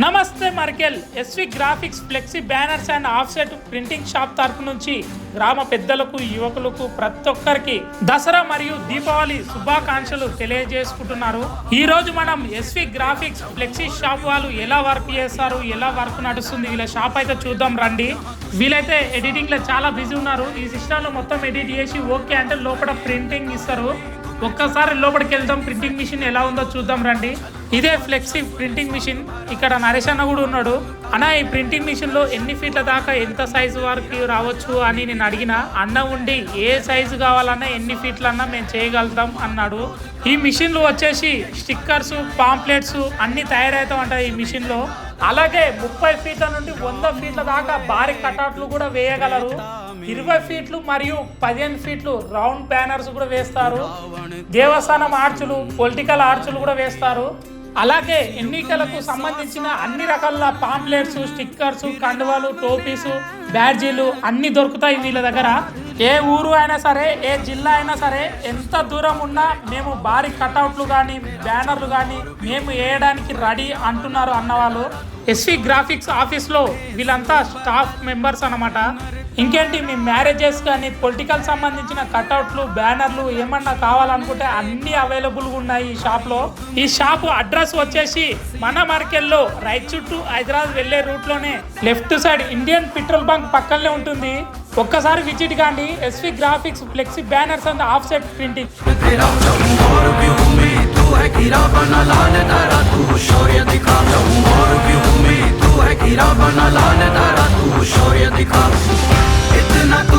నమస్తే మార్కెల్ SV graphics flexi banners and offset printing shop తరపు నుంచి గ్రామ పెద్దలకు యువకులకు ప్రతి ఒక్కరికి దసరా మరియు దీపావళి శుభాకాంక్షలు తెలియజేసుకుంటున్నారు. ఈ రోజు మనం ఎస్వి గ్రాఫిక్స్ ఫ్లెక్సీ షాప్ వాళ్ళు ఎలా వర్క్ చేస్తారు, ఎలా వర్క్ నడుస్తుంది, వీళ్ళ షాప్ అయితే చూద్దాం రండి. వీళ్ళైతే ఎడిటింగ్ లో చాలా బిజీ ఉన్నారు. ఈ సిస్టమ్ లో మొత్తం ఎడిట్ చేసి ఓకే అంటే లోపల ప్రింటింగ్ ఇస్తారు. ఒక్కసారి లోపలికి వెళ్దాం, ప్రింటింగ్ మిషన్ ఎలా ఉందో చూద్దాం రండి. ఇదే ఫ్లెక్సీ ప్రింటింగ్ మిషన్. ఇక్కడ నరేష్ అన్న కూడా ఉన్నాడు. అన్న, ఈ ప్రింటింగ్ మిషన్ లో ఎన్ని ఫీట్ల దాకా ఎంత సైజు వరకు రావచ్చు అని నేను అడిగిన. అన్న ఉండి ఏ సైజు కావాలన్నా ఎన్ని ఫీట్లన్నా మేము చేయగలుగుతాం అన్నాడు. ఈ మిషన్లు వచ్చేసి స్టిక్కర్స్, పాంప్లెట్స్ అన్ని తయారవుతా ఉంటాయి ఈ మిషన్ లో. అలాగే 30 ఫీట్ల నుండి 100 ఫీట్ల దాకా భారీ కటౌట్లు కూడా వేయగలరు. 20 ఫీట్లు మరియు 15 ఫీట్లు రౌండ్ బ్యానర్స్ కూడా వేస్తారు. దేవస్థానం ఆర్చులు, పొలిటికల్ ఆర్చులు కూడా వేస్తారు. అలాగే ఎన్నికలకు సంబంధించిన అన్ని రకాల పాంప్లెట్స్, స్టిక్కర్స్, కండువాలు, టోపీసు, బ్యాడ్జీలు అన్ని దొరుకుతాయి వీళ్ళ దగ్గర. ఏ ఊరు అయినా సరే, ఏ జిల్లా అయినా సరే, ఎంత దూరం ఉన్నా మేము భారీ కటౌట్లు కానీ బ్యానర్లు కానీ మేము వేయడానికి రెడీ అంటున్నారు అన్నవాళ్ళు. ఎస్వి గ్రాఫిక్స్ ఆఫీస్లో వీళ్ళంతా స్టాఫ్ మెంబర్స్ అన్నమాట. ఇంకేంటి, మీ మ్యారేజెస్ కానీ పొలిటికల్ సంబంధించిన కటౌట్లు, బ్యానర్లు ఏమన్నా కావాలనుకుంటే అన్ని అవైలబుల్గా ఉన్నాయి ఈ షాప్లో. ఈ షాప్ అడ్రస్ వచ్చేసి మన మార్కెట్లో రైట్ చుట్టూ హైదరాబాద్ వెళ్ళే రూట్లోనే left side Indian petrol bunk పక్కనే ఉంటుంది. ఒక్కసారి విజిట్ కాండి. S V graphics flexi banners and offset printing. इतना तू